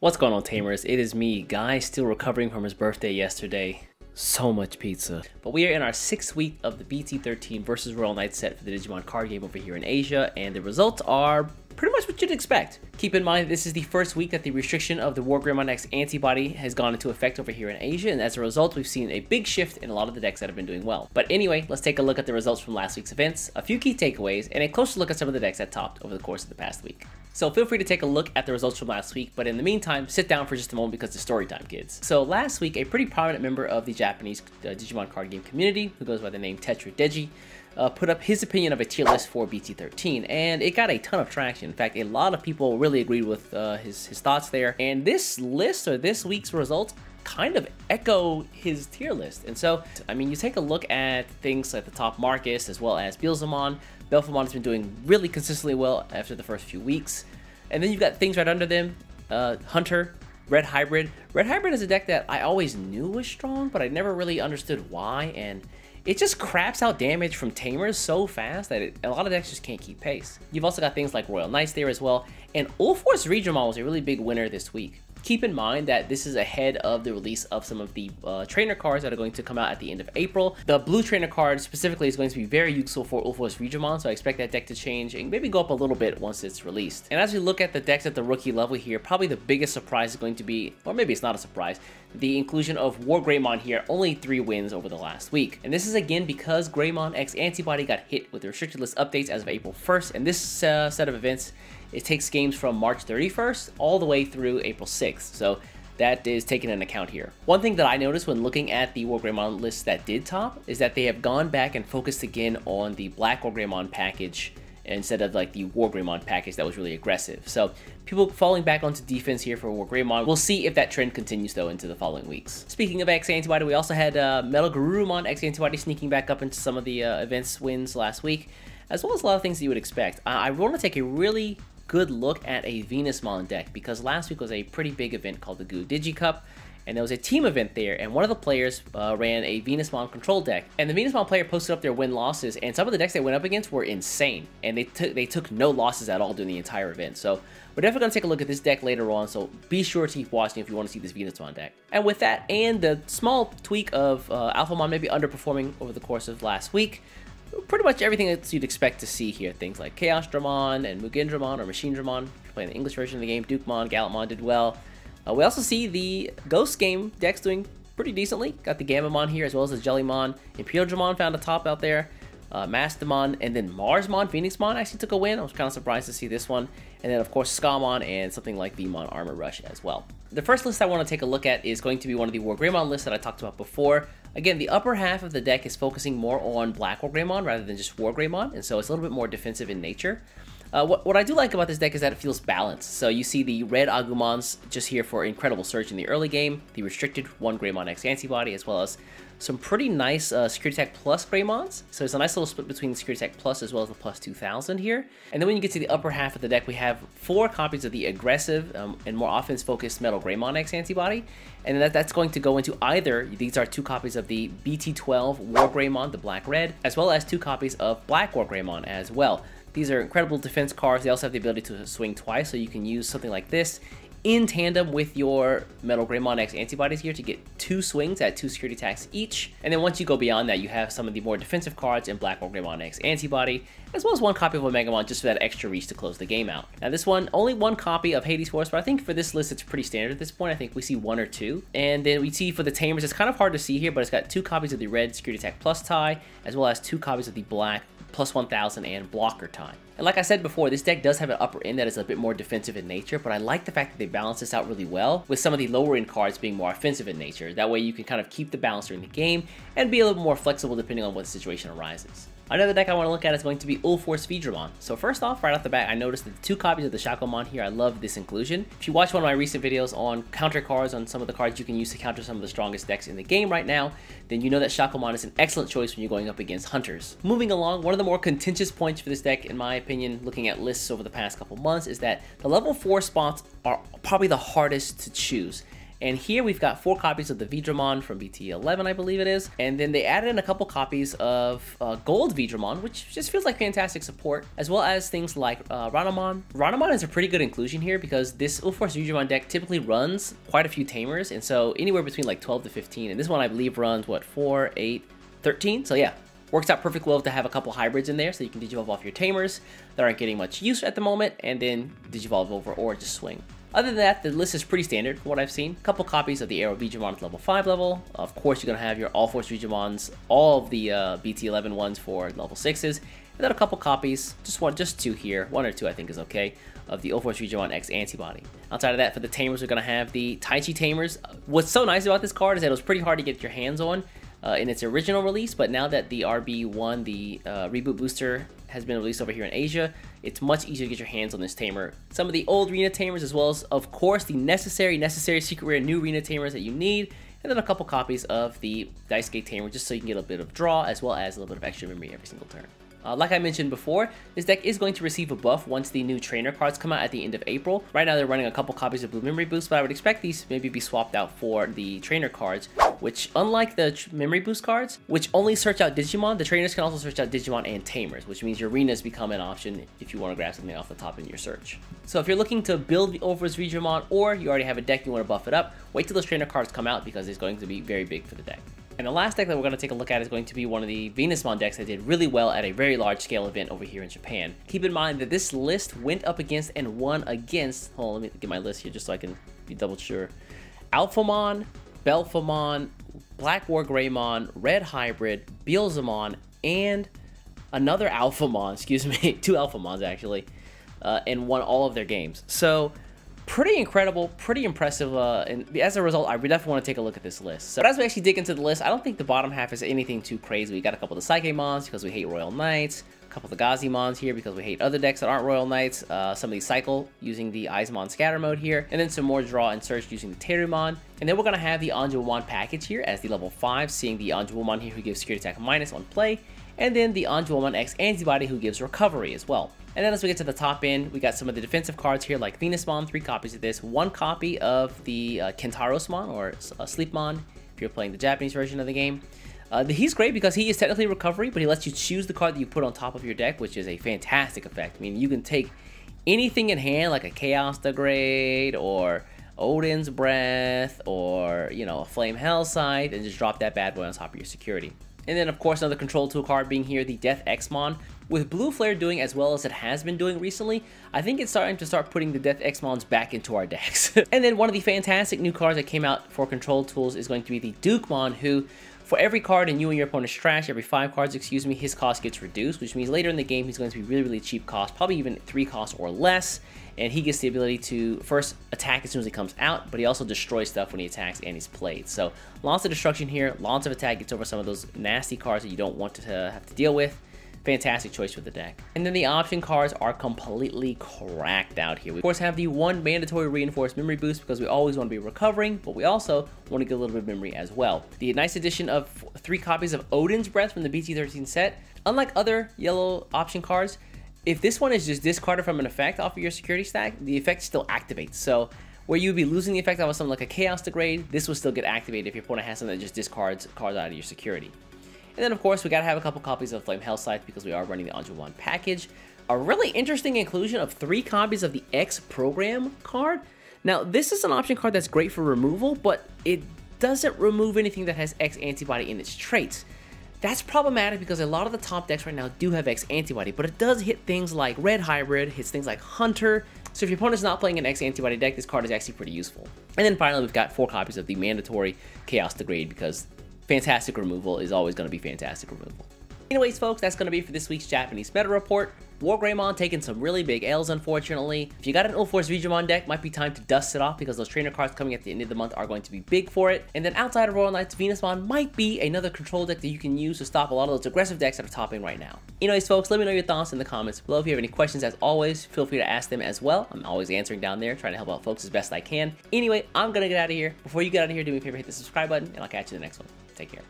What's going on, Tamers? It is me, Guy, still recovering from his birthday yesterday. So much pizza. But we are in our 6th week of the BT13 VS Royal Knights set for the Digimon card game over here in Asia, and the results are pretty much what you'd expect. Keep in mind, this is the first week that the restriction of the Greymon X-Antibody has gone into effect over here in Asia, and as a result, we've seen a big shift in a lot of the decks that have been doing well. But anyway, let's take a look at the results from last week's events, a few key takeaways, and a closer look at some of the decks that topped over the course of the past week. So feel free to take a look at the results from last week, but in the meantime, sit down for just a moment because it's story time, kids. So last week, a pretty prominent member of the Japanese Digimon card game community, who goes by the name Tetra Deji, put up his opinion of a tier list for BT13, and it got a ton of traction. In fact, a lot of people really agreed with his thoughts there, and this list, or this week's results, kind of echo his tier list. And so, I mean, you take a look at things like the top Marcus, as well as Beelzemon. Belphemon has been doing really consistently well after the first few weeks. And then you've got things right under them, Hunter, Red Hybrid. Red Hybrid is a deck that I always knew was strong, but I never really understood why, and it just craps out damage from Tamers so fast that a lot of decks just can't keep pace. You've also got things like Royal Knights there as well, and Ulforce Regional was a really big winner this week. Keep in mind that this is ahead of the release of some of the trainer cards that are going to come out at the end of April. The blue trainer card specifically is going to be very useful for Ulforce Digimon, so I expect that deck to change and maybe go up a little bit once it's released. And as we look at the decks at the rookie level here, probably the biggest surprise is going to be, or maybe it's not a surprise, the inclusion of Greymon here, only 3 wins over the last week. And this is again because Greymon X-Antibody got hit with the restricted list updates as of April 1st, and this set of events, it takes games from March 31st all the way through April 6th, so that is taken into account here. One thing that I noticed when looking at the Greymon lists that did top is that they have gone back and focused again on the Black Greymon package instead of like the Greymon package that was really aggressive. So people falling back onto defense here for Greymon. We'll see if that trend continues though into the following weeks. Speaking of X-Antibody, we also had Metal Garurumon X-Antibody sneaking back up into some of the events wins last week, as well as a lot of things that you would expect. I want to take a really good look at a Venusmon deck, because last week was a pretty big event called the Goo Digi Cup, and there was a team event there, and one of the players ran a Venusmon control deck, and the Venusmon player posted up their win-losses, and some of the decks they went up against were insane, and they took no losses at all during the entire event. So we're definitely going to take a look at this deck later on, so be sure to keep watching if you want to see this Venusmon deck. And with that, and the small tweak of Alphamon maybe underperforming over the course of last week, pretty much everything that you'd expect to see here. Things like Chaos Dramon and Mugen Dramon or Machine Dramon, if you're playing the English version of the game. Dukemon, Gallantmon did well. We also see the Ghost game decks doing pretty decently. Got the Gamamon here, as well as the Jellymon. Imperial Dramon found a top out there. Mastamon, and then Marsmon, Phoenixmon actually took a win. I was kind of surprised to see this one. And then, of course, Scamon and something like Vmon Armor Rush as well. The first list I want to take a look at is going to be one of the Greymon lists that I talked about before. Again, the upper half of the deck is focusing more on Black Greymon rather than just Greymon, and so it's a little bit more defensive in nature. What I do like about this deck is that it feels balanced. So you see the red Agumons just here for incredible surge in the early game, the restricted 1 Greymon X-Antibody, as well as some pretty nice Security Attack Plus Greymons. So it's a nice little split between the Security Attack Plus as well as the Plus 2000 here. And then when you get to the upper half of the deck, we have 4 copies of the aggressive and more offense-focused Metal Greymon X-Antibody. And that's going to go into either, these are 2 copies of the BT12 Greymon, the black-red, as well as 2 copies of Black Greymon as well. These are incredible defense cards. They also have the ability to swing twice, so you can use something like this in tandem with your Metal Greymon X-Antibodies here to get 2 swings at 2 security attacks each. And then once you go beyond that, you have some of the more defensive cards in Black Greymon X-Antibody, as well as 1 copy of Omegamon just for that extra reach to close the game out. Now this one, only 1 copy of Hades Force, but I think for this list it's pretty standard at this point. I think we see 1 or 2. And then we see for the Tamers, it's kind of hard to see here, but it's got 2 copies of the red Security Attack Plus tie, as well as 2 copies of the black Plus 1000 and blocker time. And like I said before, this deck does have an upper end that is a bit more defensive in nature, but I like the fact that they balance this out really well, with some of the lower end cards being more offensive in nature. That way you can kind of keep the balance during the game and be a little more flexible depending on what situation arises. Another deck I want to look at is going to be Ulforce Digimon. So first off, right off the bat, I noticed that the 2 copies of the Shakomon here, I love this inclusion. If you watch one of my recent videos on counter cards, on some of the cards you can use to counter some of the strongest decks in the game right now, then you know that Shakomon is an excellent choice when you're going up against Hunters. Moving along, one of the more contentious points for this deck, in my opinion, looking at lists over the past couple months, is that the level 4 spots are probably the hardest to choose. And here we've got 4 copies of the Digimon from BT11, I believe it is. And then they added in a couple copies of Gold Digimon, which just feels like fantastic support, as well as things like Ranamon. Ranamon is a pretty good inclusion here because this Ulforce Digimon deck typically runs quite a few tamers, and so anywhere between like 12 to 15. And this one I believe runs, what, 4, 8, 13? So yeah, works out perfect well to have a couple hybrids in there so you can Digivolve off your tamers that aren't getting much use at the moment, and then Digivolve over or just swing. Other than that, the list is pretty standard from what I've seen. A couple copies of the Arrow Digimon at level 5 level. Of course, you're going to have your Ulforce Digimons, all of the BT11 ones for level 6s. And then a couple copies, just 2 here, 1 or 2 I think is okay, of the Ulforce Digimon X-Antibody. Outside of that, for the tamers, we're going to have the Taichi tamers. What's so nice about this card is that it was pretty hard to get your hands on in its original release, but now that the RB1, the reboot booster, has been released over here in Asia, it's much easier to get your hands on this tamer. Some of the old Rena tamers, as well as, of course, the necessary secret rare new Rena tamers that you need, and then a couple copies of the Daisuke tamer, just so you can get a bit of draw, as well as a little bit of extra memory every single turn. Like I mentioned before, this deck is going to receive a buff once the new trainer cards come out at the end of April. Right now they're running a couple copies of Blue Memory Boost, but I would expect these maybe be swapped out for the trainer cards, which, unlike the Memory Boost cards, which only search out Digimon, the trainers can also search out Digimon and tamers, which means your arenas become an option if you want to grab something off the top in your search. So if you're looking to build the Ulforce Digimon, or you already have a deck you want to buff it up, wait till those trainer cards come out because it's going to be very big for the deck. And the last deck that we're going to take a look at is going to be one of the Venusmon decks that did really well at a very large scale event over here in Japan. Keep in mind that this list went up against and won against, hold on, let me get my list here just so I can be double sure. Alphamon, Belphamon, Black War Greymon, Red Hybrid, Beelzemon, and another Alphamon, excuse me, 2 Alphamons actually, and won all of their games. So pretty incredible, pretty impressive, and as a result, I definitely want to take a look at this list. So as we actually dig into the list, I don't think the bottom half is anything too crazy. We got a couple of the Psychemons because we hate Royal Knights, a couple of the Gazimons here because we hate other decks that aren't Royal Knights, some of the Cycle using the Aizmon Scatter mode here, and then some more draw and search using the Terumon. And then we're going to have the Anjuwomon package here as the level 5, seeing the Anjuwomon here who gives security attack minus on play, and then the Anjuwomon X-Antibody who gives recovery as well. And then as we get to the top end, we got some of the defensive cards here like Venusmon, 3 copies of this, 1 copy of the Kentarosmon or Sleepmon if you're playing the Japanese version of the game. He's great because he is technically recovery, but he lets you choose the card that you put on top of your deck, which is a fantastic effect. I mean, you can take anything in hand like a Chaos Degrade or Odin's Breath or, you know, a Flame Hell Scythe and just drop that bad boy on top of your security. And then, of course, another control tool card being here, the Death X-Mon. With Blue Flare doing as well as it has been doing recently, I think it's starting to start putting the Death X-Mons back into our decks. And then one of the fantastic new cards that came out for control tools is going to be the Dukemon, who, for every card in you and your opponent's trash, every 5 cards, excuse me, his cost gets reduced, which means later in the game he's going to be really, really cheap cost, probably even 3 costs or less. And he gets the ability to first attack as soon as he comes out, but he also destroys stuff when he attacks and he's played. So lots of destruction here, lots of attack, gets over some of those nasty cards that you don't want to have to deal with. Fantastic choice for the deck. And then the option cards are completely cracked out here. We of course have the 1 mandatory reinforced memory boost because we always want to be recovering, but we also want to get a little bit of memory as well. The nice addition of 3 copies of Odin's Breath from the BT13 set. Unlike other yellow option cards, if this one is just discarded from an effect off of your security stack, the effect still activates. So where you'd be losing the effect of something like a Chaos Degrade, this will still get activated if your opponent has something that just discards cards out of your security. And then, of course, we gotta have a couple copies of Flame Hell Scythe because we are running the Anjuwomon package. A really interesting inclusion of 3 copies of the X Program card. Now, this is an option card that's great for removal, but it doesn't remove anything that has X-Antibody in its traits. That's problematic because a lot of the top decks right now do have X-Antibody, but it does hit things like Red Hybrid, hits things like Hunter. So if your opponent's not playing an X-Antibody deck, this card is actually pretty useful. And then finally, we've got 4 copies of the mandatory Chaos Degrade because fantastic removal is always going to be fantastic removal. Anyways, folks, that's going to be for this week's Japanese meta report. War Greymon taking some really big L's, unfortunately. If you got an Ulforce Digimon deck, might be time to dust it off because those trainer cards coming at the end of the month are going to be big for it. And then outside of Royal Knights, Venusmon might be another control deck that you can use to stop a lot of those aggressive decks that are topping right now. Anyways, folks, let me know your thoughts in the comments below. If you have any questions, as always, feel free to ask them as well. I'm always answering down there, trying to help out folks as best I can. Anyway, I'm going to get out of here. Before you get out of here, do me a favor, hit the subscribe button, and I'll catch you in the next one. Take care.